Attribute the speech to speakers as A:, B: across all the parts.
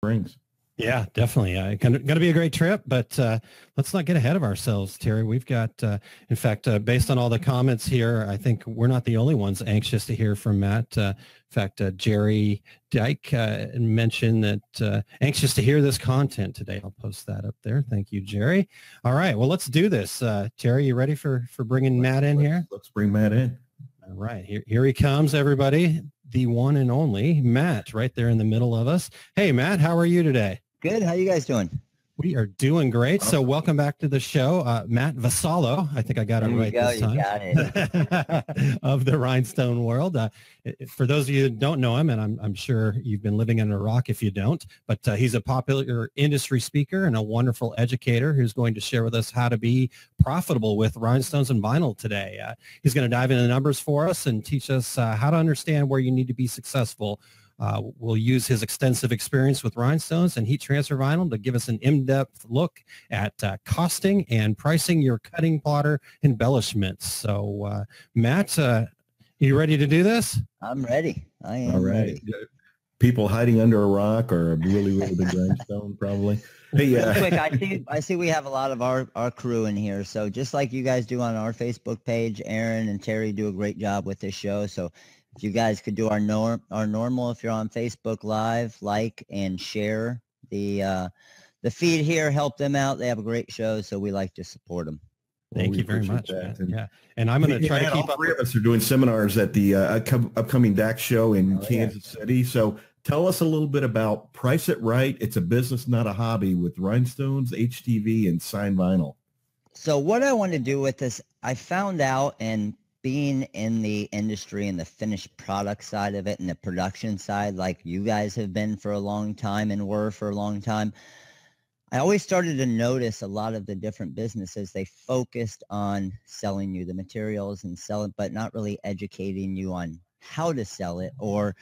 A: brings.
B: Yeah, definitely. Going to be a great trip, but let's not get ahead of ourselves, Terry. We've got, in fact, based on all the comments here, I think we're not the only ones anxious to hear from Matt. In fact, Jerry Dyke mentioned that anxious to hear this content today. I'll post that up there. Thank you, Jerry. All right, well, let's do this. Terry, you ready for bringing Matt in here?
A: Let's bring Matt in.
B: All right, here he comes, everybody. The one and only Matt, right there in the middle of us. Hey, Matt, how are you today?
C: Good. How you guys doing?
B: We are doing great. So welcome back to the show, Matt Vassallo. I think I got it right this time.
C: You got it.
B: Of the Rhinestone world. For those of you who don't know him, and I'm sure you've been living under a rock if you don't, but he's a popular industry speaker and a wonderful educator who's going to share with us how to be profitable with rhinestones and vinyl today. He's going to dive into the numbers for us and teach us how to understand where you need to be successful. We'll use his extensive experience with rhinestones and heat transfer vinyl to give us an in-depth look at costing and pricing your cutting plotter embellishments. So, Matt, you ready to do this?
C: I'm ready. I am ready.
A: People hiding under a rock or a really, really big rhinestone, probably. Hey,
C: real quick, I see we have a lot of our crew in here. So just like you guys do on our Facebook page, Aaron and Terry do a great job with this show. So if you guys could do our normal, if you're on Facebook Live, like and share the feed here, help them out. They have a great show, so we like to support them.
B: Thank you very much. And I'm going to try to keep
A: all three of us are doing seminars at the upcoming DAX show in Kansas City. So tell us a little bit about Price It Right. It's a business, not a hobby, with rhinestones, HTV, and signed vinyl.
C: So what I want to do with this, I found out, and being in the industry and the finished product side of it and the production side, like you guys have been for a long time and were for a long time, I always started to notice a lot of the different businesses, they focused on selling you the materials and sell it, but not really educating you on how to sell it, or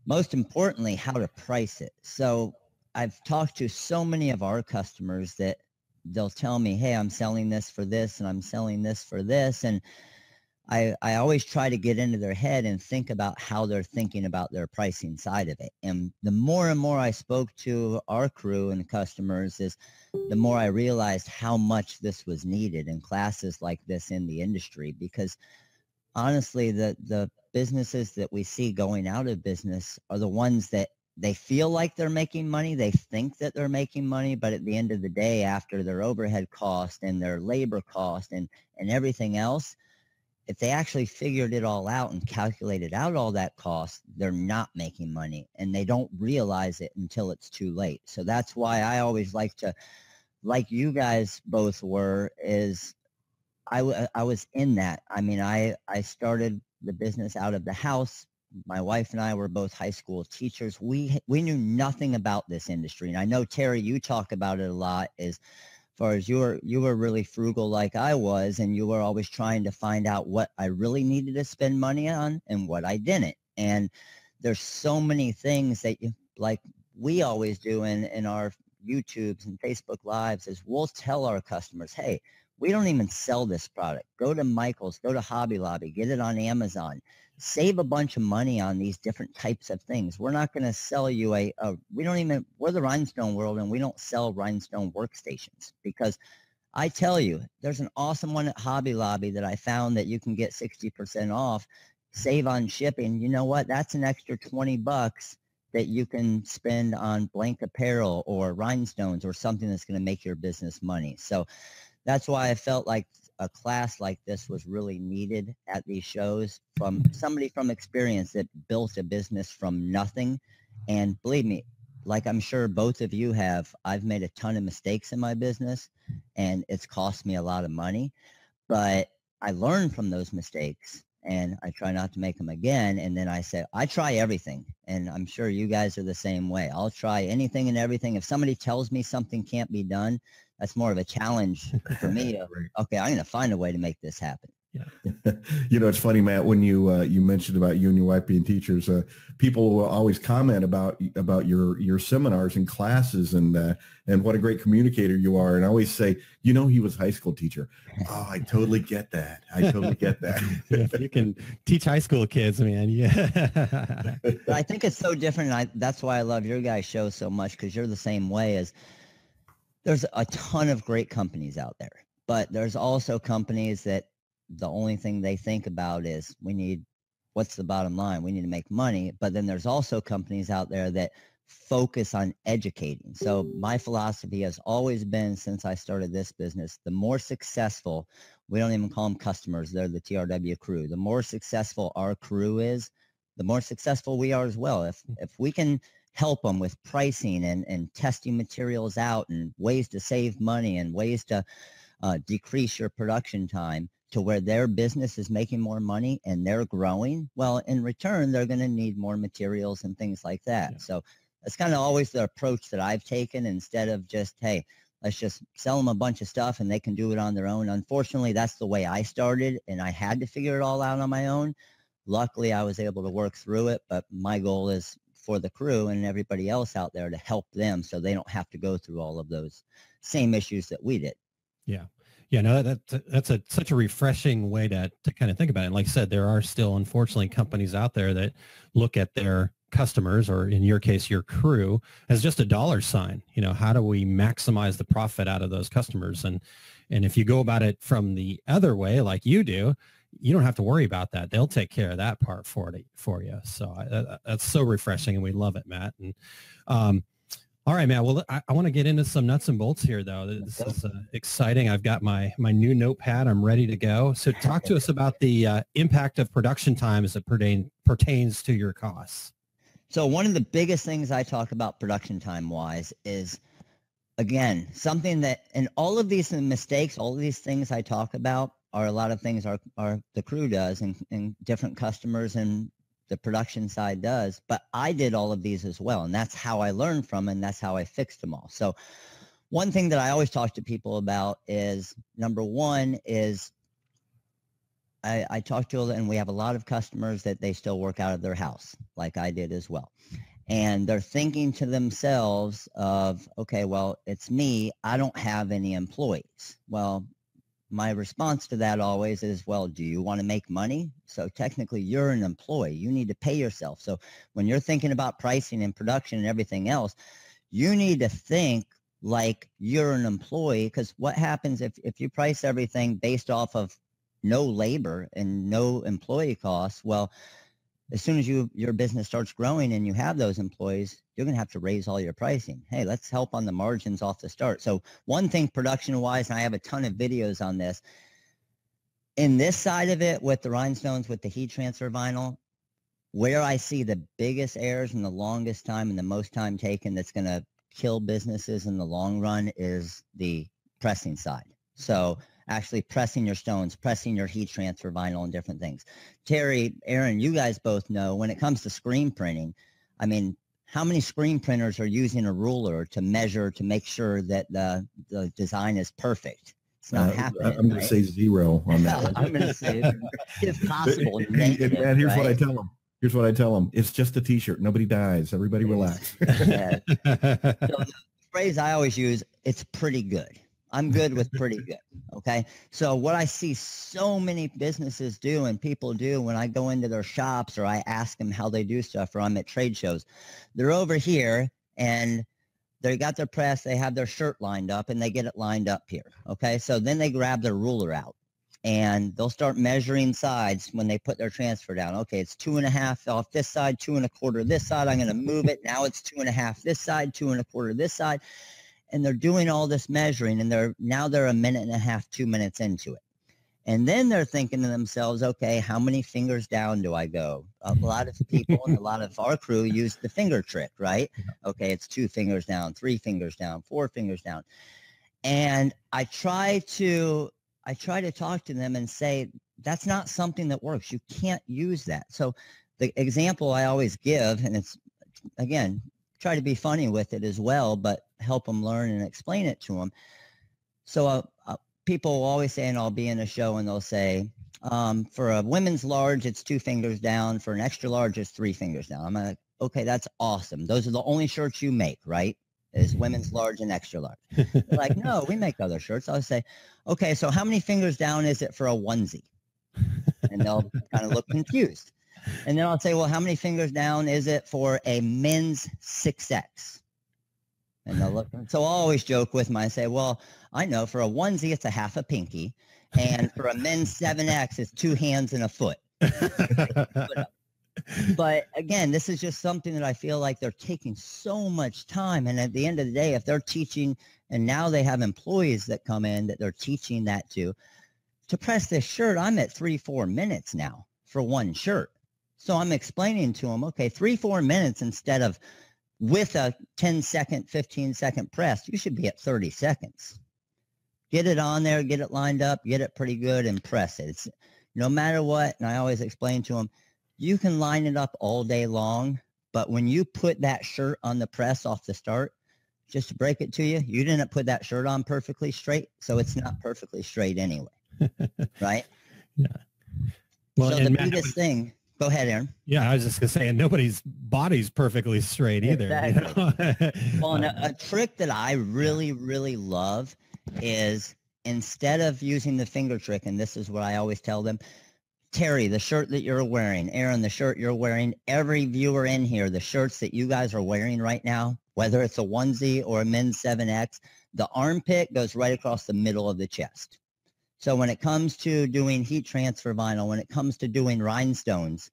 C: most importantly, how to price it. So I've talked to so many of our customers that they'll tell me, hey, I'm selling this for this and I'm selling this for this. And I always try to get into their head and think about how they're thinking about their pricing side of it. And the more and more I spoke to our crew and customers, is the more I realized how much this was needed in classes like this in the industry. Because honestly, the businesses that we see going out of business are the ones that they feel like they're making money. They think that they're making money, but at the end of the day, after their overhead cost and their labor cost and everything else, if they actually figured it all out and calculated out all that cost, they're not making money, and they don't realize it until it's too late. So that's why I always like to, like you guys both were, is I was in that. I mean, I started the business out of the house. My wife and I were both high school teachers. We knew nothing about this industry. And I know, Terry, you talk about it a lot, as far as you were really frugal like I was, and you were always trying to find out what I really needed to spend money on and what I didn't. And there's so many things that like we always do in our YouTubes and Facebook Lives, is we'll tell our customers, hey, we don't even sell this product. Go to Michael's, go to Hobby Lobby, get it on Amazon. Save a bunch of money on these different types of things. We're not going to sell you we're the Rhinestone world, and we don't sell rhinestone workstations, because I tell you, there's an awesome one at Hobby Lobby that I found that you can get 60% off, save on shipping. You know what? That's an extra $20 that you can spend on blank apparel or rhinestones or something that's going to make your business money. So that's why I felt like a class like this was really needed at these shows, from somebody from experience that built a business from nothing. And believe me, like I'm sure both of you have, I've made a ton of mistakes in my business, and it's cost me a lot of money, but I learned from those mistakes and I try not to make them again. And then I say, I try everything. And I'm sure you guys are the same way. I'll try anything and everything. If somebody tells me something can't be done, that's more of a challenge for me. Okay, I'm going to find a way to make this happen.
A: You know, it's funny, Matt, when you mentioned about you and your wife being teachers, people will always comment about your seminars and classes and what a great communicator you are. And I always say, you know, he was a high school teacher. Oh, I totally get that. I totally get that.
B: If you can teach high school kids, man. Yeah.
C: But I think it's so different. And that's why I love your guys' show so much, because you're the same way. As there's a ton of great companies out there, but there's also companies that the only thing they think about is what's the bottom line? We need to make money. But then there's also companies out there that focus on educating. So my philosophy has always been, since I started this business, the more successful, we don't even call them customers, they're the TRW crew. The more successful our crew is, the more successful we are as well. If we can help them with pricing and testing materials out and ways to save money and ways to decrease your production time to where their business is making more money and they're growing, well, in return, they're going to need more materials and things like that. Yeah. So that's kind of always the approach that I've taken, instead of just, hey, let's just sell them a bunch of stuff and they can do it on their own. Unfortunately, that's the way I started, and I had to figure it all out on my own. Luckily, I was able to work through it, but my goal is for the crew and everybody else out there to help them so they don't have to go through all of those same issues that we did.
B: Yeah. Yeah, no, that's such a refreshing way to kind of think about it. And like I said, there are still, unfortunately, companies out there that look at their customers, or in your case, your crew, as just a dollar sign. You know, how do we maximize the profit out of those customers? And if you go about it from the other way, like you do, you don't have to worry about that. They'll take care of that part for you. So that's so refreshing, and we love it, Matt. And all right, Matt. Well, I want to get into some nuts and bolts here, though. This is exciting. I've got my new notepad. I'm ready to go. So talk to us about the impact of production time as it pertains to your costs.
C: So one of the biggest things I talk about production time wise is, again, something that, and all of these mistakes, all of these things I talk about are a lot of things our the crew does and different customers and the production side does, but I did all of these as well. And that's how I learned from, and that's how I fixed them all. So one thing that I always talk to people about is, number one is I talk to, and we have a lot of customers that they still work out of their house, like I did as well. And they're thinking to themselves of, okay, well, it's me. I don't have any employees. Well, my response to that always is, well, do you want to make money? So technically you're an employee. You need to pay yourself. So when you're thinking about pricing and production and everything else, you need to think like you're an employee, because what happens if you price everything based off of no labor and no employee costs, well, as soon as your business starts growing and you have those employees, you're going to have to raise all your pricing. Hey, let's help on the margins off the start. So one thing production-wise, and I have a ton of videos on this, in this side of it with the rhinestones, with the heat transfer vinyl, where I see the biggest errors and the longest time and the most time taken that's going to kill businesses in the long run is the pressing side. So actually pressing your stones, pressing your heat transfer vinyl and different things. Terry, Aaron, you guys both know when it comes to screen printing, I mean, how many screen printers are using a ruler to measure to make sure that the design is perfect? It's not happening.
A: I'm going to say zero on that.
C: I'm going to say, if possible,
A: negative, and here's what I tell them. Here's what I tell them. It's just a T-shirt. Nobody dies. Everybody relax.
C: Yeah. So the phrase I always use, it's pretty good. I'm good with pretty good. Okay. So what I see so many businesses do and people do when I go into their shops or I ask them how they do stuff, or I'm at trade shows, they're over here and they got their press, they have their shirt lined up and they get it lined up here. Okay. So then they grab their ruler out and they'll start measuring sides when they put their transfer down. Okay. It's 2.5 off this side, 2 1/4 this side. I'm going to move it. Now it's 2.5 this side, 2 1/4 this side. And they're doing all this measuring, and they're 1.5 minutes, 2 minutes into it. And then they're thinking to themselves, okay, how many fingers down do I go? A lot of people and a lot of our crew use the finger trick, right? Okay, it's 2 fingers down, 3 fingers down, 4 fingers down. And I try to talk to them and say, that's not something that works. You can't use that. So the example I always give, and it's, again, try to be funny with it as well, but help them learn and explain it to them. So people will always say, and I'll be in a show and they'll say, For a women's large, it's 2 fingers down. For an extra large, it's 3 fingers down. I'm like, okay, that's awesome. Those are the only shirts you make, right? Is women's large and extra large. They're like, no, we make other shirts. I'll say, okay, so how many fingers down is it for a onesie? And they'll kind of look confused. And then I'll say, well, how many fingers down is it for a men's 6X? And they'll look. So I'll always joke with them. I say, well, I know for a onesie, it's a half a pinky. And for a men's 7X, it's 2 hands and a foot. But again, this is just something that I feel like they're taking so much time. And at the end of the day, if they're teaching, and now they have employees that come in that they're teaching that to press this shirt, I'm at 3-4 minutes now for one shirt. So I'm explaining to them, okay, 3-4 minutes instead of with a 10-second, 15-second press, you should be at 30 seconds. Get it on there, get it lined up, get it pretty good, and press it. It's, no matter what, and I always explain to them, you can line it up all day long, but when you put that shirt on the press off the start, just to break it to you, you didn't put that shirt on perfectly straight, so it's not perfectly straight anyway, right?
B: Yeah. Well,
C: so the biggest thing, go ahead, Aaron.
B: Yeah, I was just going to say, and nobody's body's perfectly straight either.
C: Exactly.
B: You know?
C: Well, and a trick that I really, really love is instead of using the finger trick, and this is what I always tell them, Terry, the shirt that you're wearing, Aaron, the shirt you're wearing, every viewer in here, the shirts that you guys are wearing right now, whether it's a onesie or a men's 7X, the armpit goes right across the middle of the chest. So when it comes to doing heat transfer vinyl, when it comes to doing rhinestones,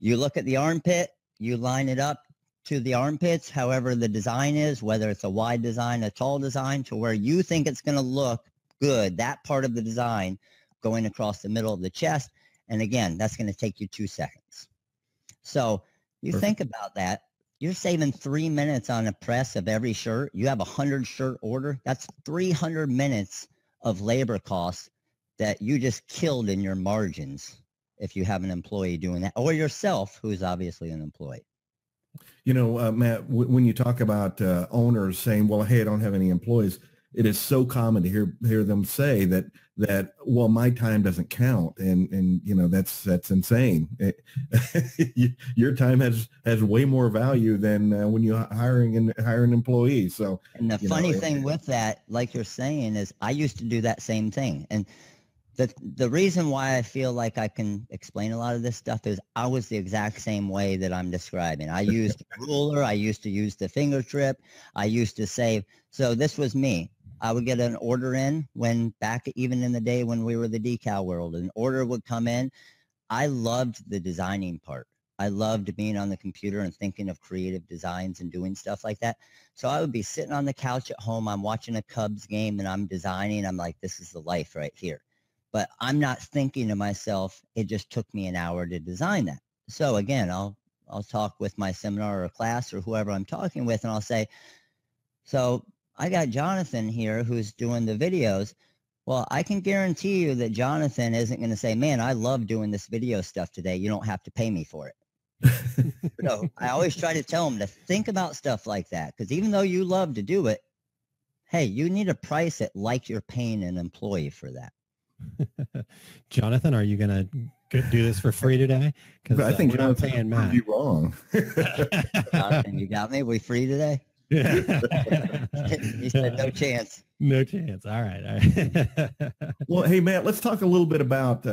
C: you look at the armpit, you line it up to the armpits, however the design is, whether it's a wide design, a tall design, to where you think it's going to look good, that part of the design going across the middle of the chest. And again, that's going to take you 2 seconds. So you think about that. You're saving 3 minutes on a press of every shirt. You have a 100 shirt order. That's 300 minutes of labor costs that you just killed in your margins if you have an employee doing that, or yourself, who's obviously an employee.
A: You know, Matt, when you talk about owners saying, well, hey, I don't have any employees, it is so common to hear them say that well, my time doesn't count, and you know, that's insane. Your time has way more value than when you hire an employee. So,
C: and the funny thing with that, like you're saying, is I used to do that same thing, and the reason why I feel like I can explain a lot of this stuff is I was the exact same way that I'm describing. I used a ruler. I used to use the finger trip. I used to save. So this was me. I would get an order in when back even in the day when we were the decal world, an order would come in. I loved the designing part. I loved being on the computer and thinking of creative designs and doing stuff like that. So I would be sitting on the couch at home. I'm watching a Cubs game and I'm designing. I'm like, this is the life right here. But I'm not thinking to myself, it just took me an hour to design that. So again, I'll talk with my seminar or class or whoever I'm talking with, and I'll say, so I got Jonathan here who's doing the videos. Well, I can guarantee you that Jonathan isn't going to say, man, I love doing this video stuff today. You don't have to pay me for it. So I always try to tell them to think about stuff like that, because even though you love to do it, hey, you need to price it like you're paying an employee for that.
B: Jonathan, are you going to do this for free today? Because
A: I think Jonathan
B: paying Matt.
A: You're wrong.
C: Jonathan, you got me? We free today?
B: Yeah.
C: He said no chance.
B: No chance. All right.
A: Well, hey, Matt, let's talk a little bit about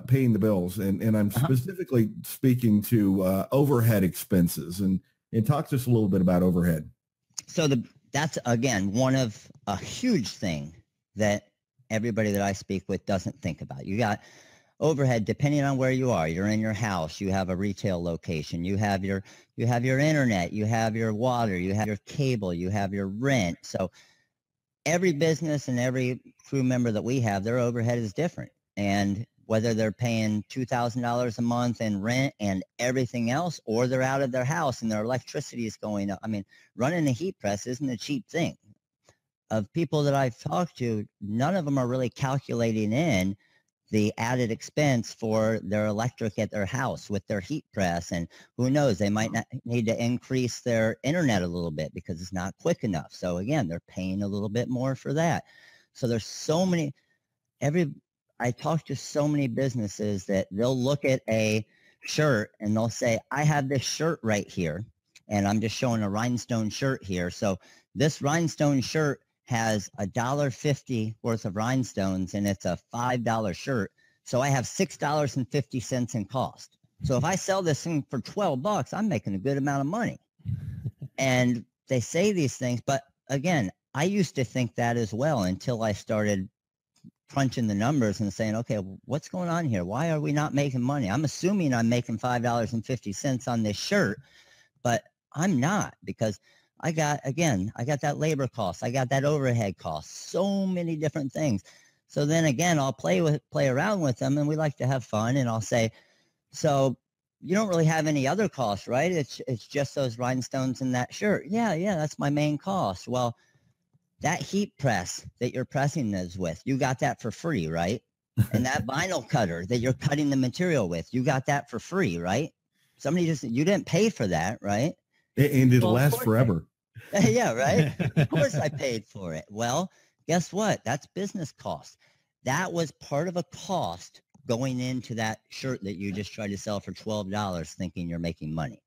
A: paying the bills, and I'm specifically speaking to overhead expenses, and talk to us a little bit about overhead.
C: So that's again one of a huge thing that everybody that I speak with doesn't think about. You got overhead depending on where you are. You're in your house, you have a retail location, you have your internet, you have your water, you have your cable, you have your rent. So every business and every crew member that we have, their overhead is different. And whether they're paying $2,000 a month in rent and everything else, or they're out of their house and their electricity is going up. I mean, running a heat press isn't a cheap thing. Of people that I've talked to, none of them are really calculating in the added expense for their electric at their house with their heat press. And who knows, they might not need to increase their internet a little bit because it's not quick enough. So again, they're paying a little bit more for that. So there's so many, I talk to so many businesses that they'll look at a shirt and they'll say, I have this shirt right here, and I'm just showing a Rhinestone shirt here. So this Rhinestone shirt has $1.50 worth of rhinestones, and it's a $5 shirt. So I have $6.50 in cost. So if I sell this thing for $12, I'm making a good amount of money. And they say these things, but again, I used to think that as well until I started crunching the numbers and saying, okay, what's going on here? Why are we not making money? I'm assuming I'm making $5.50 on this shirt, but I'm not, because I got that labor cost. I got that overhead cost, so many different things. So then again, I'll play around with them, and we like to have fun. And I'll say, so you don't really have any other costs, right? It's just those rhinestones in that shirt. Yeah, that's my main cost. Well, that heat press that you're pressing those with, you got that for free, right? And that vinyl cutter that you're cutting the material with, you got that for free, right? You didn't pay for that, right?
A: And it'll last forever.
C: Yeah, right? Of course I paid for it. Well, guess what? That's business cost. That was part of a cost going into that shirt that you just tried to sell for $12 thinking you're making money.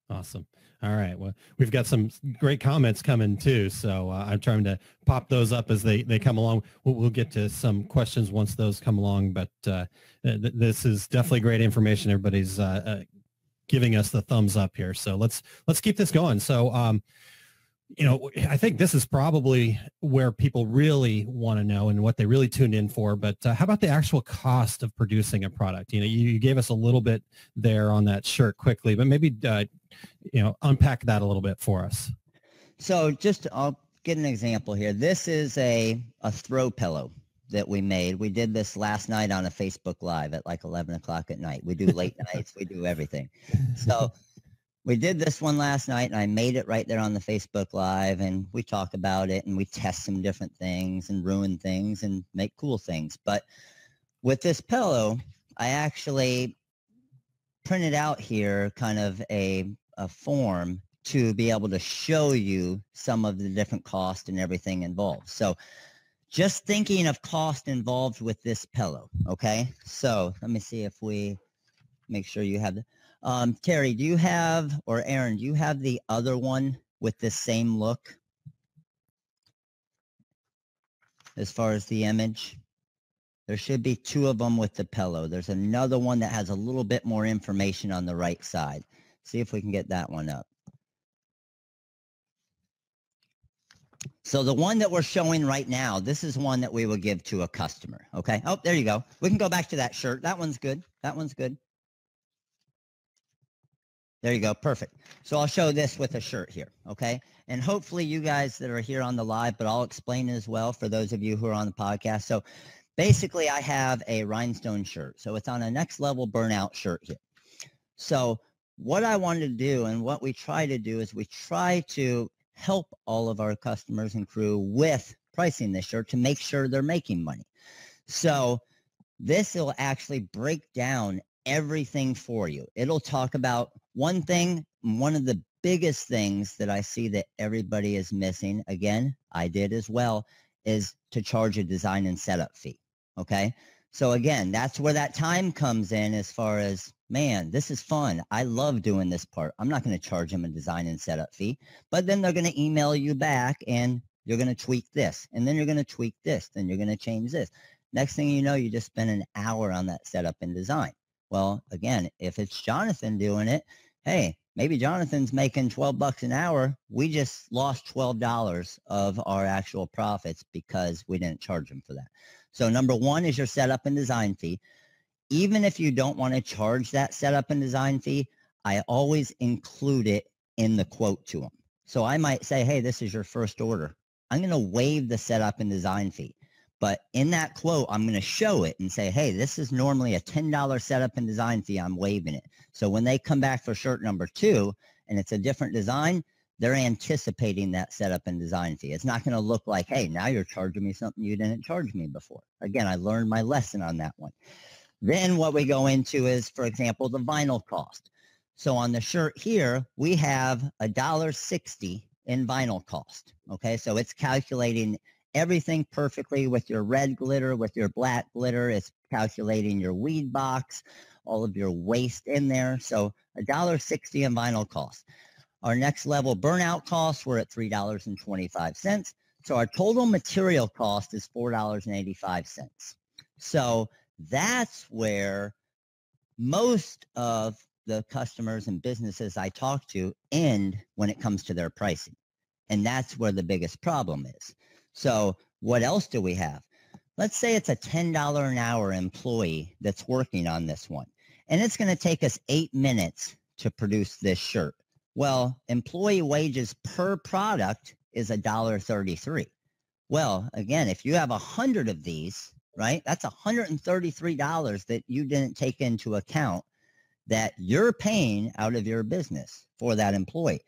B: Awesome. All right. Well, we've got some great comments coming too. So I'm trying to pop those up as they come along. We'll get to some questions once those come along, but this is definitely great information. Everybody's giving us the thumbs up here. So let's keep this going. So, I think this is probably where people really want to know and what they really tuned in for. But how about the actual cost of producing a product? You gave us a little bit there on that shirt quickly, but maybe, unpack that a little bit for us.
C: So I'll get an example here. This is a throw pillow that we made. We did this last night on a Facebook Live at like 11 o'clock at night. We do late nights. We do everything. So we did this one last night, and I made it right there on the Facebook Live, and we talk about it, and we test some different things and ruin things and make cool things. But with this pillow, I actually printed out here kind of a form to be able to show you some of the different costs and everything involved. So just thinking of cost involved with this pillow, okay? So let me see if we make sure you have the... Terry, do you have, or Aaron, do you have the other one with the same look as far as the image? There should be two of them with the pillow. There's another one that has a little bit more information on the right side. See if we can get that one up. So the one that we're showing right now, this is one that we will give to a customer, okay? Oh, there you go. We can go back to that shirt. That one's good. That one's good. There you go. Perfect. So I'll show this with a shirt here. Okay. And hopefully you guys that are here on the live, but I'll explain it as well for those of you who are on the podcast. So basically I have a rhinestone shirt. So it's on a next level burnout shirt here. So what I wanted to do and what we try to do is we try to help all of our customers and crew with pricing this shirt to make sure they're making money. So this will actually break down everything for you. It'll talk about one thing, one of the biggest things that I see that everybody is missing, again, I did as well, is to charge a design and setup fee, okay? So again, that's where that time comes in as far as, man, this is fun. I love doing this part. I'm not going to charge them a design and setup fee, but then they're going to email you back and you're going to tweak this, and then you're going to tweak this, then you're going to change this. Next thing you know, you just spend an hour on that setup and design. Well, again, if it's Jonathan doing it, hey, maybe Jonathan's making $12 an hour. We just lost $12 of our actual profits because we didn't charge him for that. So number one is your setup and design fee. Even if you don't want to charge that setup and design fee, I always include it in the quote to them. So I might say, hey, this is your first order. I'm going to waive the setup and design fee. But in that quote, I'm going to show it and say, hey, this is normally a $10 setup and design fee. I'm waiving it. So when they come back for shirt number 2 and it's a different design, they're anticipating that setup and design fee. It's not going to look like, hey, now you're charging me something you didn't charge me before. Again, I learned my lesson on that one. Then what we go into is, for example, the vinyl cost. So on the shirt here, we have $1.60 in vinyl cost. Okay, so it's calculating everything perfectly with your red glitter, with your black glitter. It's calculating your weed box, all of your waste in there. So $1.60 in vinyl cost. Our next level burnout costs, we're at $3.25. So our total material cost is $4.85. So that's where most of the customers and businesses I talk to end when it comes to their pricing. And that's where the biggest problem is. So what else do we have? Let's say it's a $10 an hour employee that's working on this one, and it's going to take us 8 minutes to produce this shirt. Well, employee wages per product is $1.33. Well, again, if you have 100 of these, right, that's $133 that you didn't take into account that you're paying out of your business for that employee.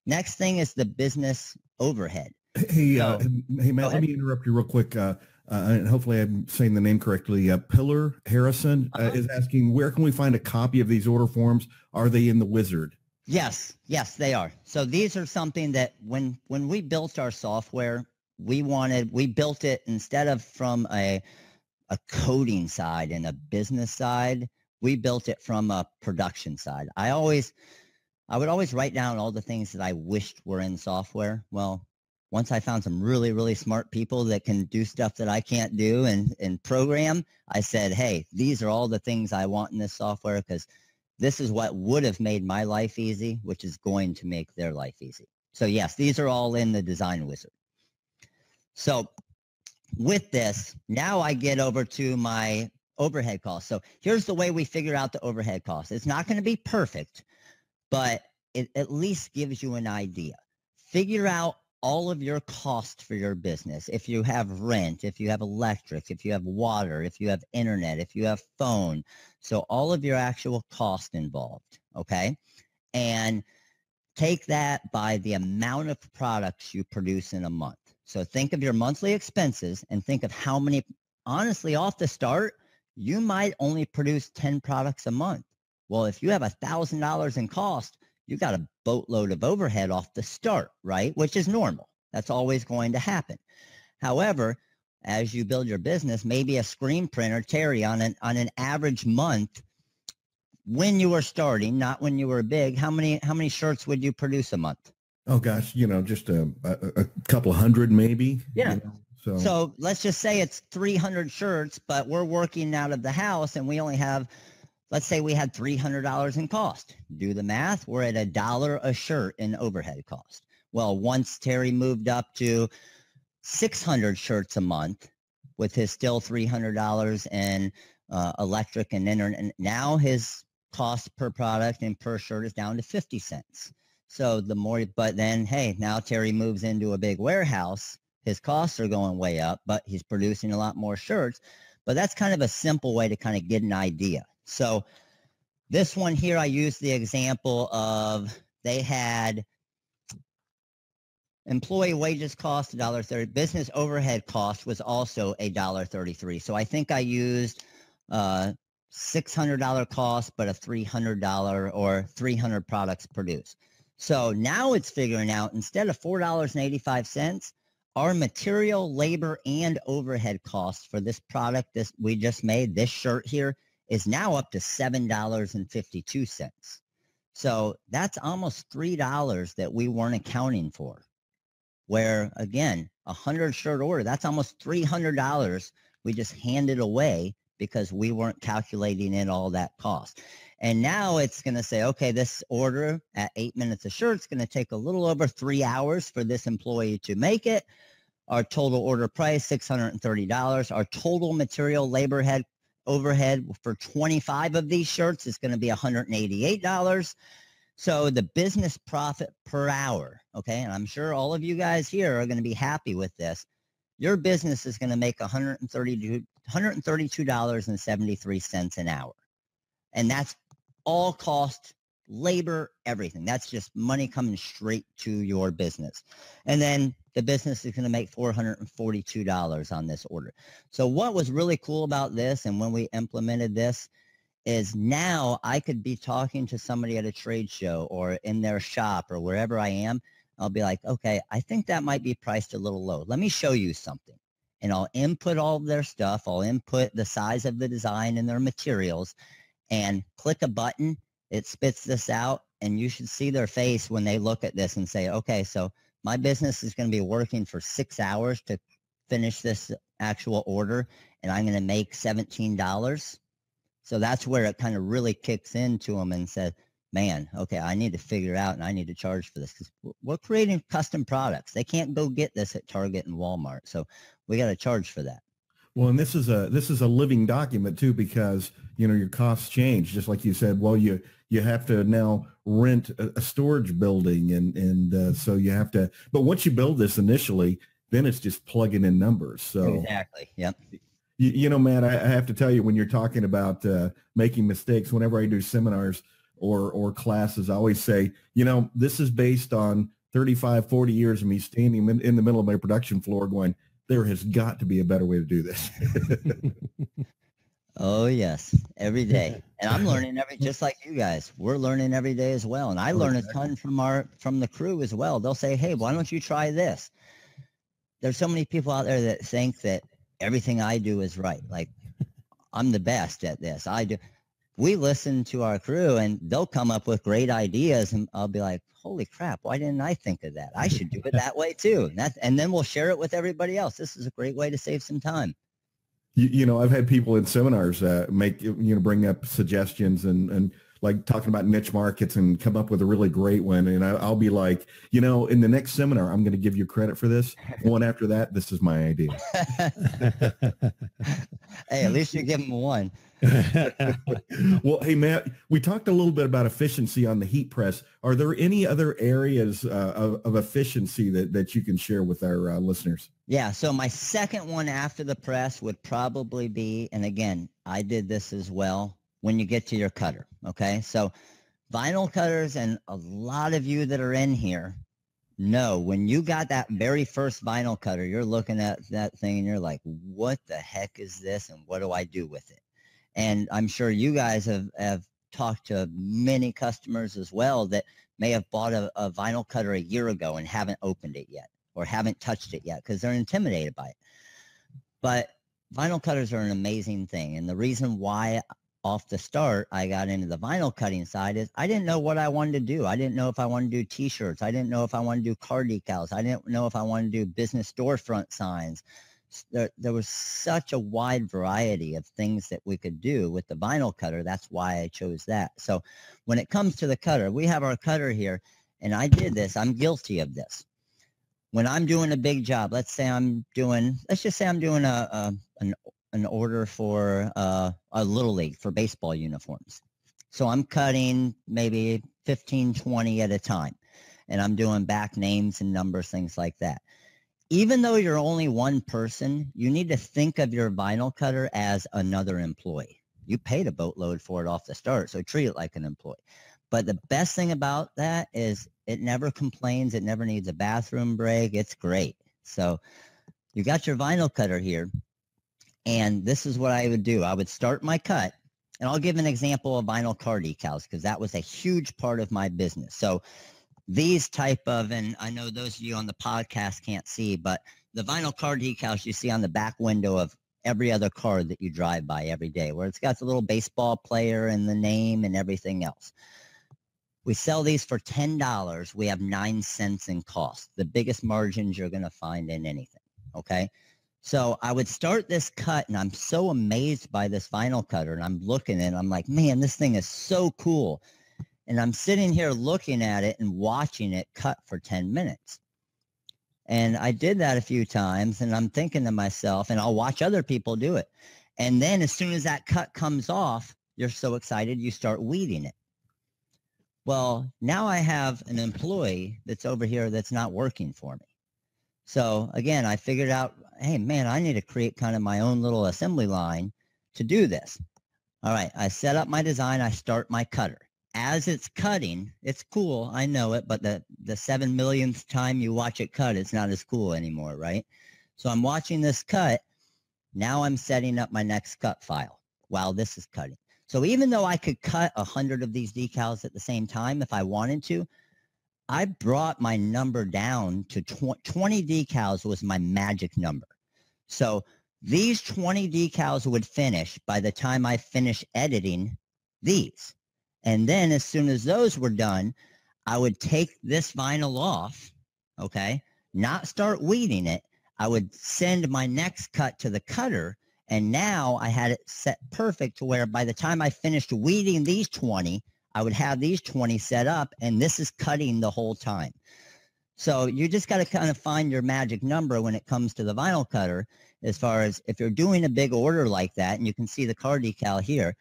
C: Next thing is the business overhead.
A: Hey, hey, Matt, let me interrupt you real quick. And hopefully I'm saying the name correctly. Pillar Harrison is asking, where can we find a copy of these order forms? Are they in the Wizard?
C: Yes, they are. So these are something that when we built our software, we built it instead of from a coding side and a business side, we built it from a production side. I would always write down all the things that I wished were in software. Well, once I found some really, really smart people that can do stuff that I can't do and program, I said, hey, these are all the things I want in this software because this is what would have made my life easy, which is going to make their life easy. So yes, these are all in the Design Wizard. So with this, now I get over to my overhead costs. So here's the way we figure out the overhead costs. It's not going to be perfect, but it at least gives you an idea. Figure out all of your costs for your business. If you have rent, if you have electric, if you have water, if you have internet, if you have phone. So all of your actual cost involved, okay? And take that by the amount of products you produce in a month. So think of your monthly expenses and think of how many, honestly, off the start, you might only produce 10 products a month. Well, if you have $1,000 in cost, you got a boatload of overhead off the start, right? Which is normal. That's always going to happen. However, as you build your business, maybe a screen printer, Terry, on an average month, when you were starting, not when you were big, how many shirts would you produce a month?
A: Oh gosh, just a couple hundred maybe.
C: Yeah. So let's just say it's 300 shirts, but we're working out of the house and we only have, let's say we had $300 in cost. Do the math. We're at $1 a shirt in overhead cost. Well, once Terry moved up to 600 shirts a month with his still $300 in electric and internet, now his cost per product and per shirt is down to 50 cents. So the more, but then, hey, now Terry moves into a big warehouse. His costs are going way up, but he's producing a lot more shirts. But that's kind of a simple way to kind of get an idea. So this one here, I used the example of they had employee wages cost $1.30. Business overhead cost was also $1.33. So I think I used $600 cost, but a $300 or 300 products produced. So now it's figuring out, instead of $4.85, our material, labor, and overhead costs for this product we just made, this shirt here, is now up to $7.52. So that's almost $3 that we weren't accounting for. Where, again, a 100 shirt order, that's almost $300 we just handed away because we weren't calculating in all that cost. And now it's going to say, okay, this order at 8 minutes a shirt is going to take a little over 3 hours for this employee to make it. Our total order price, $630. Our total material, labor, overhead for 25 of these shirts is going to be $188. So the business profit per hour, okay, and I'm sure all of you guys here are going to be happy with this. Your business is going to make $132.73 an hour. And that's all cost, labor, everything. That's just money coming straight to your business. And then the business is going to make $442 on this order. So what was really cool about this, and when we implemented this, is now I could be talking to somebody at a trade show or in their shop or wherever I am. I'll be like, okay, I think that might be priced a little low. Let me show you something. And I'll input all of their stuff. I'll input the size of the design and their materials and click a button. It spits this out, and you should see their face when they look at this and say, okay, so my business is going to be working for 6 hours to finish this actual order, and I'm going to make $17. So that's where it kind of really kicks into them and says, man, okay, I need to figure out and I need to charge for this, because we're creating custom products. They can't go get this at Target and Walmart. So we got to charge for that.
A: Well, and this is a living document too, because, you know, your costs change, just like you said. Well, you have to now rent a storage building, and so you have to. But once you build this initially, then it's just plugging in numbers. So
C: exactly, yep.
A: You know, man, I have to tell you, when you're talking about making mistakes, whenever I do seminars or classes, I always say, you know, this is based on 35, 40 years of me standing in the middle of my production floor going, there has got to be a better way to do this.
C: Oh, yes, every day. And I'm learning just like you guys. We're learning every day as well. And I learn a ton from the crew as well. They'll say, hey, why don't you try this? There's so many people out there that think that everything I do is right. Like, I'm the best at this. We listen to our crew, and they'll come up with great ideas, and I'll be like, holy crap, why didn't I think of that? I should do it that way too. And then we'll share it with everybody else. This is a great way to save some time.
A: You know, I've had people in seminars bring up suggestions and like talking about niche markets and come up with a really great one. And I'll be like, you know, in the next seminar, I'm going to give you credit for this. One after that, this is my idea.
C: Hey, at least you give them one.
A: Well, hey, Matt, we talked a little bit about efficiency on the heat press. Are there any other areas of efficiency that you can share with our listeners?
C: Yeah, so my second one after the press would probably be, and again, I did this as well, when you get to your cutter, okay? So vinyl cutters, and a lot of you that are in here know, when you got that very first vinyl cutter, you're looking at that thing and you're like, what the heck is this, and what do I do with it? And I'm sure you guys have talked to many customers as well that may have bought a vinyl cutter a year ago and haven't opened it yet or haven't touched it yet because they're intimidated by it. But vinyl cutters are an amazing thing. And the reason why off the start I got into the vinyl cutting side is I didn't know what I wanted to do. I didn't know if I wanted to do T-shirts. I didn't know if I wanted to do car decals. I didn't know if I wanted to do business storefront signs. There was such a wide variety of things that we could do with the vinyl cutter. That's why I chose that. So when it comes to the cutter, we have our cutter here, and I did this. I'm guilty of this. When I'm doing a big job, let's just say I'm doing an order for a Little League for baseball uniforms. So I'm cutting maybe 15, 20 at a time, and I'm doing back names and numbers, things like that. Even though you're only one person, you need to think of your vinyl cutter as another employee. You paid a boatload for it off the start, so treat it like an employee. But the best thing about that is it never complains. It never needs a bathroom break. It's great. So you got your vinyl cutter here, and this is what I would do. I would start my cut, and I'll give an example of vinyl car decals because that was a huge part of my business. So these type of, and I know those of you on the podcast can't see, but the vinyl car decals you see on the back window of every other car that you drive by every day, where it's got the little baseball player and the name and everything else. We sell these for $10. We have 9 cents in cost, the biggest margins you're going to find in anything, okay? So I would start this cut, and I'm so amazed by this vinyl cutter, and I'm looking at it, I'm like, man, this thing is so cool. And I'm sitting here looking at it and watching it cut for 10 minutes. And I did that a few times, and I'm thinking to myself, and I'll watch other people do it. And then as soon as that cut comes off, you're so excited, you start weeding it. Well, now I have an employee that's over here that's not working for me. So again, I figured out, hey, man, I need to create kind of my own little assembly line to do this. All right, I set up my design. I start my cutter. As it's cutting, it's cool. I know it, but the 7 millionth time you watch it cut, it's not as cool anymore, right? So I'm watching this cut. Now I'm setting up my next cut file while this is cutting. So even though I could cut 100 of these decals at the same time if I wanted to, I brought my number down to 20 decals was my magic number. So these 20 decals would finish by the time I finished editing these. And then as soon as those were done, I would take this vinyl off, okay, not start weeding it. I would send my next cut to the cutter, and now I had it set perfect to where by the time I finished weeding these 20, I would have these 20 set up, and this is cutting the whole time. So you just got to kind of find your magic number when it comes to the vinyl cutter, as far as if you're doing a big order like that, and you can see the car decal here,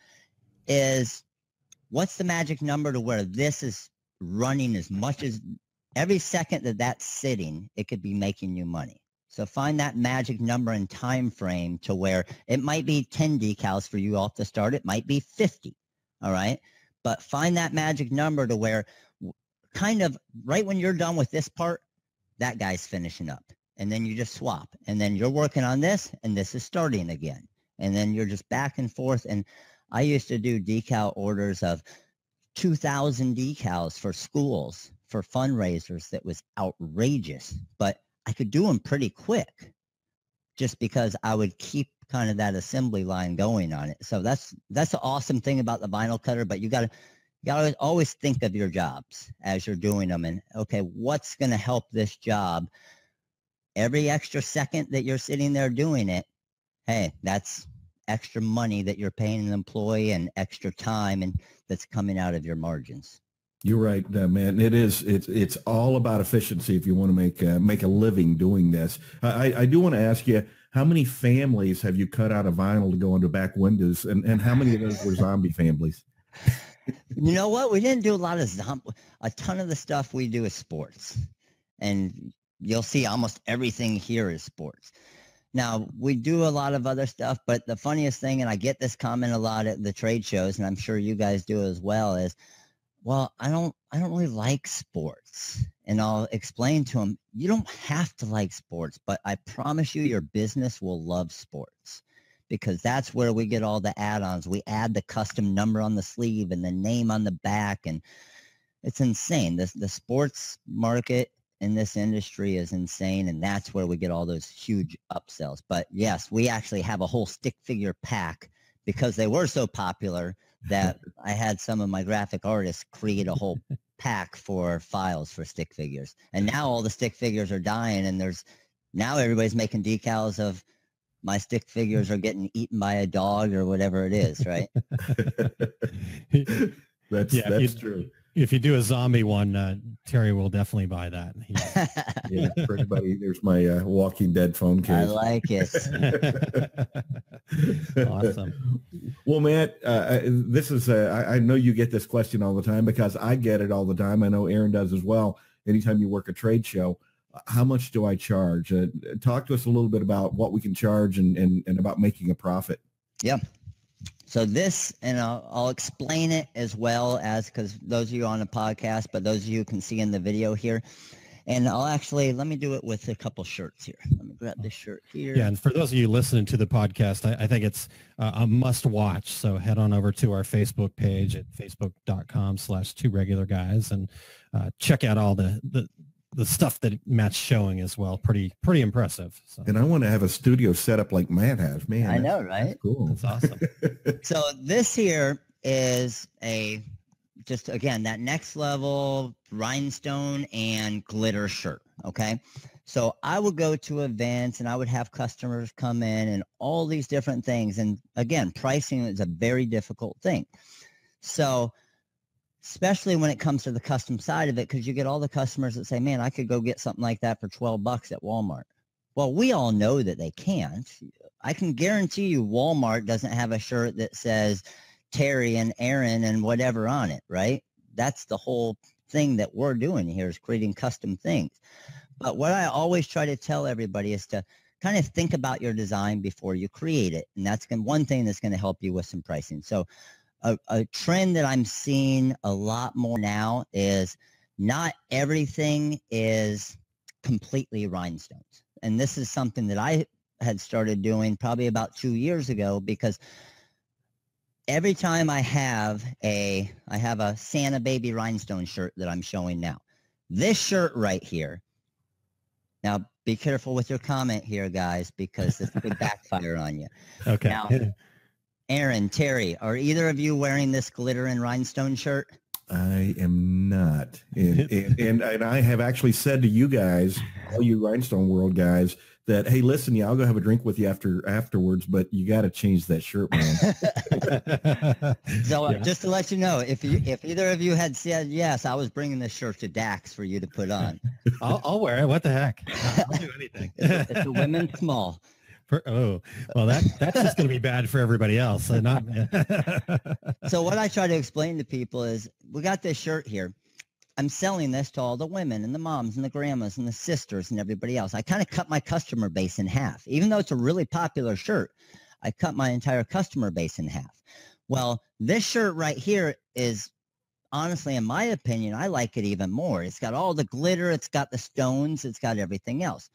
C: is what's the magic number to where this is running as much as every second that that's sitting, it could be making you money. So find that magic number and time frame to where it might be 10 decals for you off the start. It might be 50. All right. But find that magic number to where kind of right when you're done with this part, that guy's finishing up. And then you just swap. And then you're working on this, and this is starting again. And then you're just back and forth. And I used to do decal orders of 2,000 decals for schools, for fundraisers. That was outrageous. But I could do them pretty quick just because I would keep kind of that assembly line going on it. So that's the awesome thing about the vinyl cutter. But you got to always think of your jobs as you're doing them. And, okay, what's going to help this job? Every extra second that you're sitting there doing it, hey, that's extra money that you're paying an employee and extra time, and that's coming out of your margins.
A: You're right, man. It's all about efficiency if you want to make a living doing this. I do want to ask you, how many families have you cut out of vinyl to go into back windows, and how many of those were zombie families?
C: You know what? We didn't do a lot of a ton of the stuff we do is sports, and you'll see almost everything here is sports. Now, we do a lot of other stuff, but the funniest thing, and I get this comment a lot at the trade shows, and I'm sure you guys do as well, is, well, I don't really like sports. And I'll explain to them, you don't have to like sports, but I promise you your business will love sports, because that's where we get all the add-ons. We add the custom number on the sleeve and the name on the back, and it's insane. The sports market in this industry is insane, and that's where we get all those huge upsells. But yes, we actually have a whole stick figure pack because they were so popular that I had some of my graphic artists create a whole pack for files for stick figures. And now all the stick figures are dying, and now everybody's making decals of my stick figures are getting eaten by a dog or whatever it is, right?
A: That's true.
B: If you do a zombie one, Terry will definitely buy that.
A: Yeah, for anybody, there's my Walking Dead phone case.
C: I like it.
B: Awesome.
A: Well, Matt, this is I know you get this question all the time because I get it all the time. I know Aaron does as well. Anytime you work a trade show, how much do I charge? Talk to us a little bit about what we can charge and about making a profit.
C: Yeah. So this, and I'll explain it as well as, because those of you on the podcast, but those of you can see in the video here. And let me do it with a couple shirts here. Let me grab this shirt here.
B: Yeah, and for those of you listening to the podcast, I think it's a must watch. So head on over to our Facebook page at facebook.com/2regularguys and check out all the stuff that Matt's showing as well. Pretty impressive. So.
A: And I want to have a studio set up like Matt has. Man,
C: I know, right?
A: That's cool.
B: That's awesome.
C: So this here is just again, that next level rhinestone and glitter shirt. Okay. So I would go to events and I would have customers come in and all these different things. And again, pricing is a very difficult thing. So especially when it comes to the custom side of it, because you get all the customers that say, man, I could go get something like that for $12 at Walmart. Well, we all know that they can't. I can guarantee you Walmart doesn't have a shirt that says Terry and Aaron and whatever on it, right? That's the whole thing that we're doing here, is creating custom things. But what I always try to tell everybody is to kind of think about your design before you create it. And that's one thing that's going to help you with some pricing. So a trend that I'm seeing a lot more now is not everything is completely rhinestones. And this is something that I had started doing probably about 2 years ago, because every time I have a Santa baby rhinestone shirt that I'm showing now, This shirt right here. Now, be careful with your comment here, guys, because this could backfire on you.
B: Okay.
C: Now, Aaron, Terry, are either of you wearing this glitter and rhinestone shirt?
A: I am not. And I have actually said to you guys, all you Rhinestone World guys, that, hey, listen, yeah, I'll go have a drink with you afterwards, but you got to change that shirt, man.
C: So just to let you know, if either of you had said yes, I was bringing this shirt to Dax for you to put on.
B: I'll wear it. What the heck? I'll do anything.
C: It's a women's small.
B: Well, that's just going to be bad for everybody else. Not.
C: So what I try to explain to people is, we got this shirt here. I'm selling this to all the women and the moms and the grandmas and the sisters and everybody else. I kind of cut my customer base in half. Even though it's a really popular shirt, I cut my entire customer base in half. Well, this shirt right here is, honestly, in my opinion, I like it even more. It's got all the glitter. It's got the stones. It's got everything else.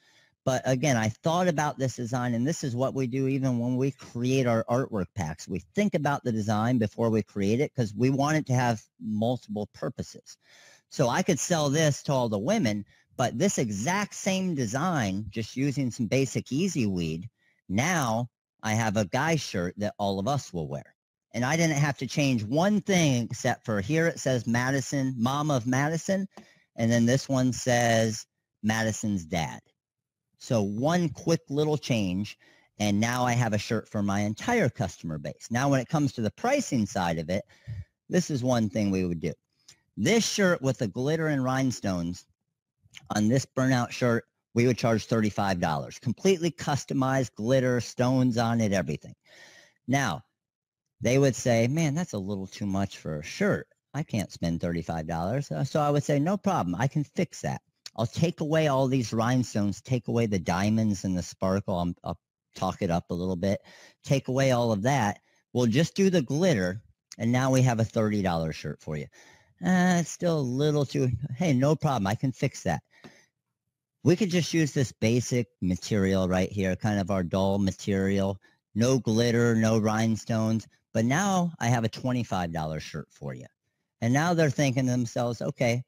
C: But again, I thought about this design, and this is what we do even when we create our artwork packs. We think about the design before we create it because we want it to have multiple purposes. So I could sell this to all the women, but this exact same design, just using some basic easy weed, now I have a guy's shirt that all of us will wear. And I didn't have to change one thing except for here it says Madison, Mom of Madison, and then this one says Madison's dad. So one quick little change, and now I have a shirt for my entire customer base. Now when it comes to the pricing side of it, this is one thing we would do. This shirt with the glitter and rhinestones, on this burnout shirt, we would charge $35. Completely customized, glitter, stones on it, everything. Now, they would say, man, that's a little too much for a shirt. I can't spend $35. So I would say, no problem. I can fix that. I'll take away all these rhinestones, take away the diamonds and the sparkle. I'll talk it up a little bit. Take away all of that. We'll just do the glitter, and now we have a $30 shirt for you. It's still a little too, hey, no problem. I can fix that. We could just use this basic material right here, kind of our dull material. No glitter, no rhinestones. But now I have a $25 shirt for you. And now they're thinking to themselves, okay,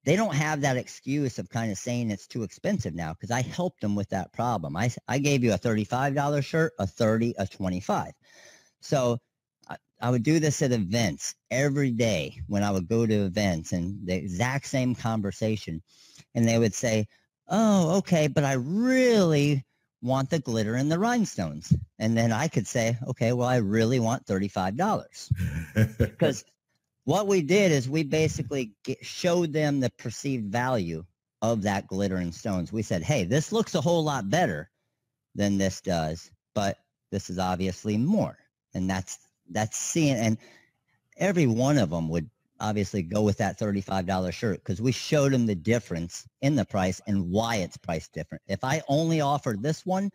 C: they don't have that excuse of kind of saying it's too expensive now because I helped them with that problem. I gave you a $35 shirt, a $30, a $25. So I would do this at events every day when I would go to events, and the exact same conversation. And they would say, oh, okay, but I really want the glitter and the rhinestones. And then I could say, okay, well, I really want $35. Because what we did is we basically showed them the perceived value of that glitter and stones. We said, hey, this looks a whole lot better than this does, but this is obviously more. And that's seeing, and every one of them would obviously go with that $35 shirt because we showed them the difference in the price and why it's priced different. If I only offered this one,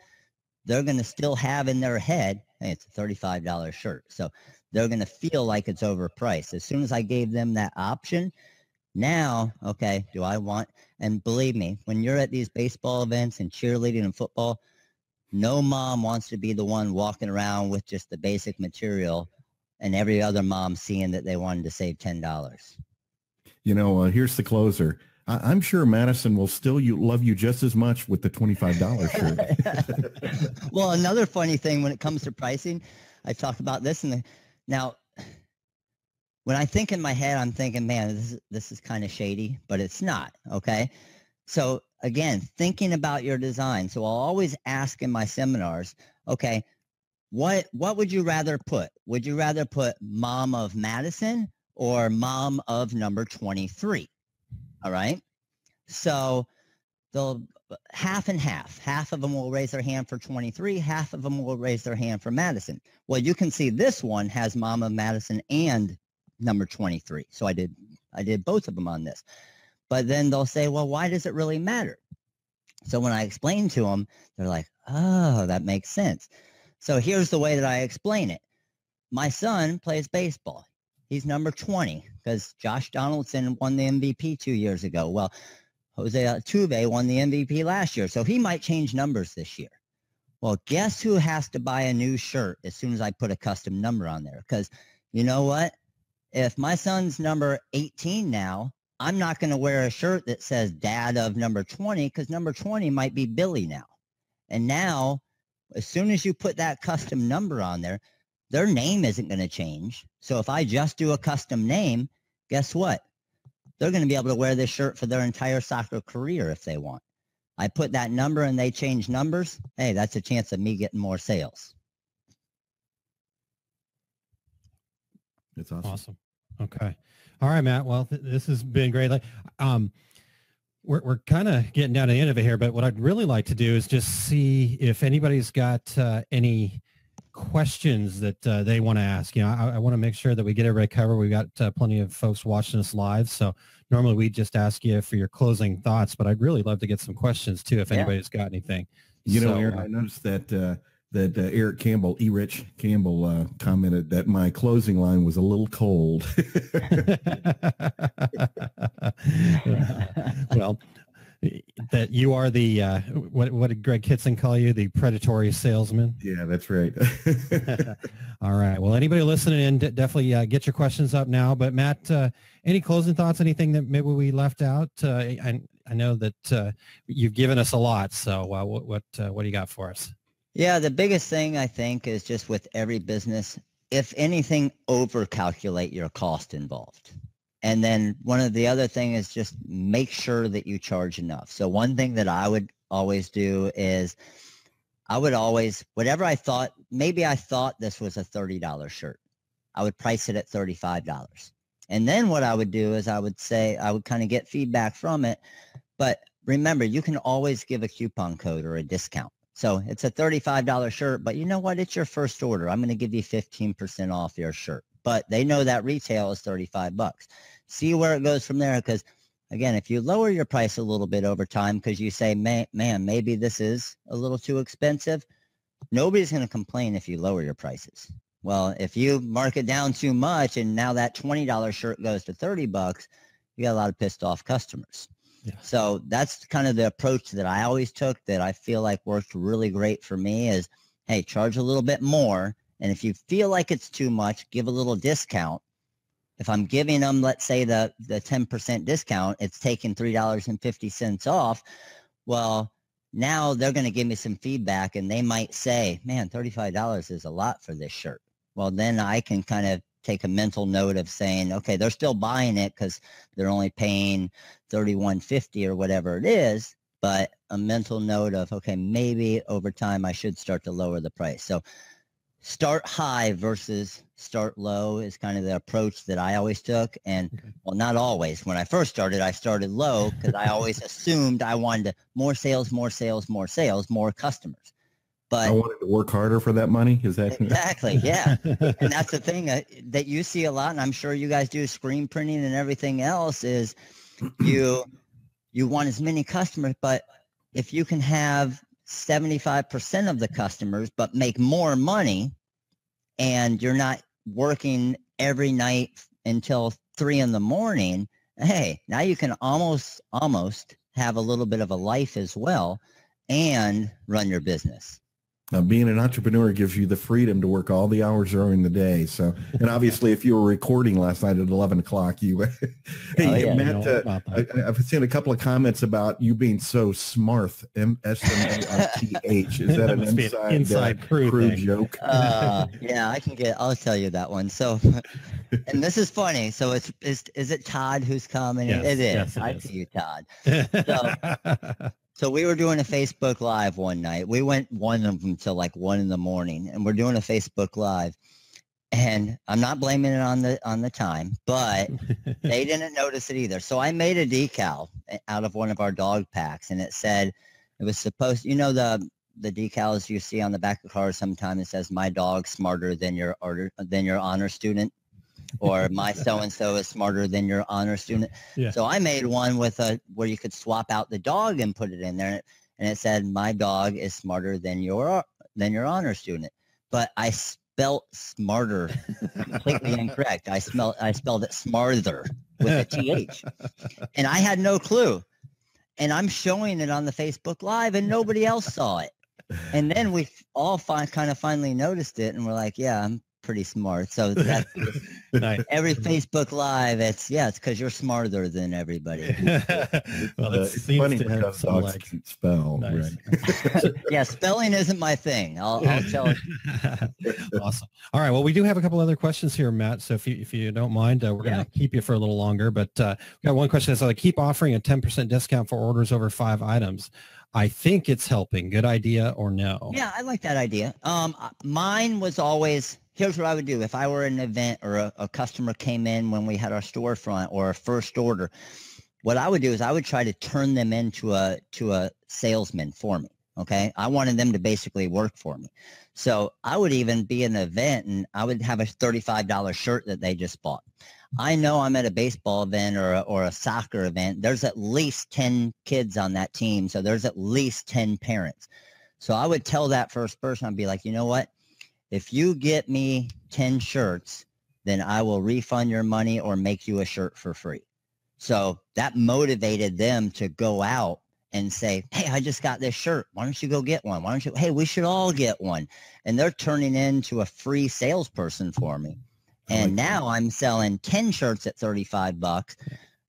C: they're going to still have in their head, hey, it's a $35 shirt. So they're going to feel like it's overpriced. As soon as I gave them that option, now, okay, do I want, and believe me, when you're at these baseball events and cheerleading and football, no mom wants to be the one walking around with just the basic material and every other mom seeing that they wanted to save $10.
A: You know, here's the closer. I'm sure Madison will still love you just as much with the $25 shirt.
C: Well, another funny thing when it comes to pricing, I talk about this. Now, when I think in my head, I'm thinking, man, this is kind of shady, but it's not, okay? So again, thinking about your design. So I'll always ask in my seminars, okay, what would you rather put? Would you rather put Mom of Madison or Mom of number 23? All right. So they'll half and half. Half of them will raise their hand for 23. Half of them will raise their hand for Madison. Well, you can see this one has Mom of Madison and number 23. So I did both of them on this. But then they'll say, well, why does it really matter? So when I explain to them, they're like, oh, that makes sense. So here's the way that I explain it. My son plays baseball. He's number 20 because Josh Donaldson won the MVP 2 years ago. Well, Jose Altuve won the MVP last year, so he might change numbers this year. Well, guess who has to buy a new shirt as soon as I put a custom number on there? Because you know what? If my son's number 18 now, I'm not going to wear a shirt that says dad of number 20 because number 20 might be Billy now. And now, as soon as you put that custom number on there, their name isn't going to change. So if I just do a custom name, guess what? They're going to be able to wear this shirt for their entire soccer career if they want. I put that number and they change numbers. Hey, that's a chance of me getting more sales.
A: That's awesome.
B: Awesome. Okay. All right, Matt. Well, this has been great. Like, we're kind of getting down to the end of it here, but what I'd really like to do is just see if anybody's got any questions that they want to ask. You know, I want to make sure that we get everybody covered. We've got plenty of folks watching us live. So normally we just ask you for your closing thoughts, but I'd really love to get some questions too, if anybody's got anything.
A: You know, Aaron, I noticed that Eric Campbell, Rich Campbell, commented that my closing line was a little cold.
B: Well, that you are the what did Greg Kitson call you? The predatory salesman.
A: Yeah, that's right.
B: All right. Well, anybody listening in, definitely get your questions up now. But Matt, any closing thoughts? Anything that maybe we left out? I know that you've given us a lot. So what do you got for us?
C: Yeah, the biggest thing I think is just with every business, if anything, overcalculate your cost involved. And then one of the other thing is just make sure that you charge enough. So one thing that I would always do is I would always, whatever I thought, maybe I thought this was a $30 shirt. I would price it at $35. And then what I would do is I would say, I would kind of get feedback from it. But remember, you can always give a coupon code or a discount. So it's a $35 shirt, but you know what? It's your first order. I'm going to give you 15% off your shirt. But they know that retail is $35. See where it goes from there. Because again, if you lower your price a little bit over time, because you say, man, maybe this is a little too expensive, nobody's going to complain if you lower your prices. Well, if you mark it down too much and now that $20 shirt goes to $30, you got a lot of pissed off customers. Yeah. So that's kind of the approach that I always took that I feel like worked really great for me is, hey, charge a little bit more. And if you feel like it's too much, give a little discount. If I'm giving them, let's say the 10% discount, it's taking $3.50 off. Well, now they're going to give me some feedback and they might say, man, $35 is a lot for this shirt. Well, then I can kind of take a mental note of saying, okay, they're still buying it because they're only paying $31.50 or whatever it is, but a mental note of, okay, maybe over time I should start to lower the price. So start high versus start low is kind of the approach that I always took. And well, not always. When I first started, I started low because I always assumed I wanted more sales, more customers. But
A: I wanted to work harder for that money. Is that
C: exactly? Yeah. And that's the thing that you see a lot. And I'm sure you guys do screen printing and everything else is you want as many customers, but if you can have 75% of the customers, but make more money and you're not working every night until 3 a.m, hey, now you can almost have a little bit of a life as well and run your business.
A: Now, being an entrepreneur gives you the freedom to work all the hours during the day. So, and obviously, if you were recording last night at 11 o'clock, you, hey, Matt, I've seen a couple of comments about you being so smart, S-M-A-R-T-H. Is that an inside crew joke?
C: Yeah, I'll tell you that one. So, and this is funny. So is it Todd who's coming?
B: Yes,
C: it is.
B: Yes,
C: I see you, Todd. So we were doing a Facebook Live one night. We went one of them till like 1 a.m, and we're doing a Facebook Live. And I'm not blaming it on the time, but they didn't notice it either. So I made a decal out of one of our dog packs, and it said it was supposed. You know the decals you see on the back of cars sometimes it says "My dog's smarter than your honor student." Or my so-and-so is smarter than your honor student. Yeah. So I made one with where you could swap out the dog and put it in there. And it said, my dog is smarter than your honor student. But I spelt smarter completely incorrect. I spelled it smarther with a TH. And I had no clue. And I'm showing it on the Facebook Live and nobody else saw it. And then we all finally noticed it. And we're like, yeah, pretty smart. So that's
B: Nice.
C: every Facebook Live. It's because you're smarter than everybody.
B: Well,
A: it's funny because dogs can spell,
B: nice.
A: right?
C: Yeah, spelling isn't my thing. I'll tell you.
B: Awesome. All right. Well, we do have a couple other questions here, Matt. So if you don't mind, we're going to keep you for a little longer. But we got one question that's like, keep offering a 10% discount for orders over 5 items. I think it's helping. Good idea or no?
C: Yeah, I like that idea. Mine was always, here's what I would do. If I were at an event or a customer came in when we had our storefront or a first order, what I would do is I would try to turn them into a salesman for me. Okay. I wanted them to basically work for me. So I would even be at an event and I would have a $35 shirt that they just bought. I know I'm at a baseball event or a soccer event. There's at least 10 kids on that team. So there's at least 10 parents. So I would tell that first person, I'd be like, you know what? If you get me 10 shirts, then I will refund your money or make you a shirt for free. So that motivated them to go out and say, hey, I just got this shirt. Why don't you go get one? Why don't you? Hey, we should all get one. And they're turning into a free salesperson for me. And now I'm selling 10 shirts at $35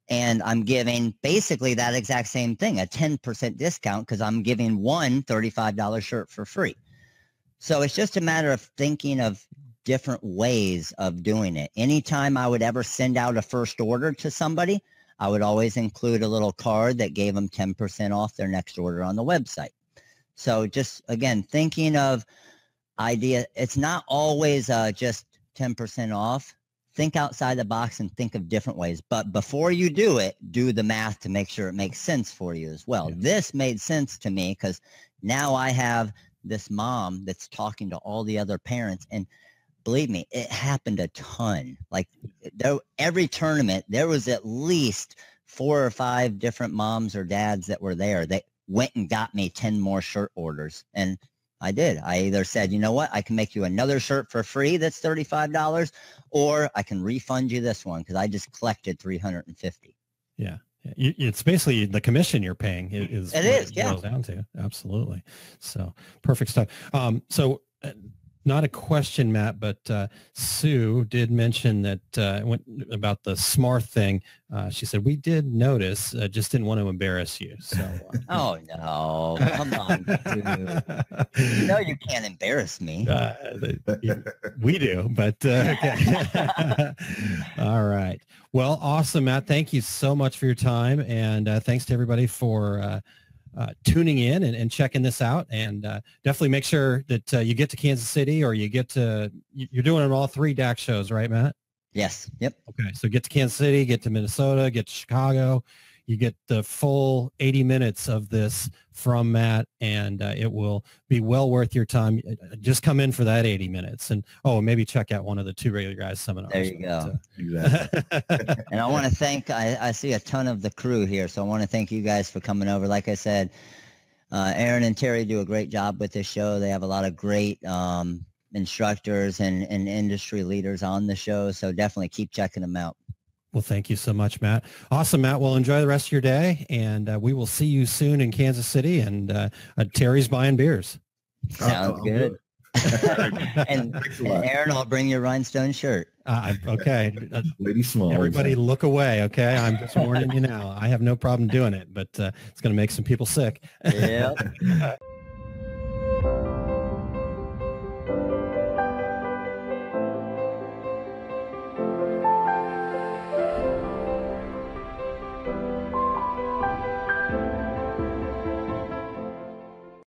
C: and I'm giving basically that exact same thing, a 10% discount because I'm giving one $35 shirt for free. So it's just a matter of thinking of different ways of doing it. Anytime I would ever send out a first order to somebody, I would always include a little card that gave them 10% off their next order on the website. So just, again, thinking of idea. It's not always just 10% off. Think outside the box and think of different ways. But before you do it, do the math to make sure it makes sense for you as well. Yeah. This made sense to me because now I have this mom that's talking to all the other parents. And believe me, it happened a ton. Like every tournament, there was at least 4 or 5 different moms or dads that were there. They went and got me 10 more shirt orders. And I did. I either said, you know what, I can make you another shirt for free that's $35, or I can refund you this one because I just collected $350.
B: Yeah. It's basically the commission you're paying is
C: it is, yeah.
B: Boils down to. Absolutely. So perfect stuff. So not a question, Matt, but Sue did mention that about the smart thing. She said, we did notice, just didn't want to embarrass you. So,
C: oh, no. Come on, dude. You know you can't embarrass me.
B: We do, but okay. All right. Well, awesome, Matt. Thank you so much for your time. And thanks to everybody for tuning in and checking this out, and definitely make sure that you get to Kansas City, or you're doing it all 3 DAC shows, right, Matt?
C: Yes. Yep.
B: Okay. So get to Kansas City, get to Minnesota, get to Chicago. You get the full 80 minutes of this from Matt, and it will be well worth your time. Just come in for that 80 minutes, and maybe check out one of the 2 regular guys seminars.
C: There you go. And I want to thank, I see a ton of the crew here, so I want to thank you guys for coming over. Like I said, Aaron and Terry do a great job with this show. They have a lot of great instructors and industry leaders on the show, so definitely keep checking them out.
B: Well, thank you so much, Matt. Awesome, Matt. Well, enjoy the rest of your day, and we will see you soon in Kansas City, and Terry's buying beers.
C: Sounds good. and Aaron, I'll bring your Rhinestone shirt.
B: Okay.
A: Lady Small.
B: Everybody look away, okay? I'm just warning you now. I have no problem doing it, but it's going to make some people sick.
C: Yeah.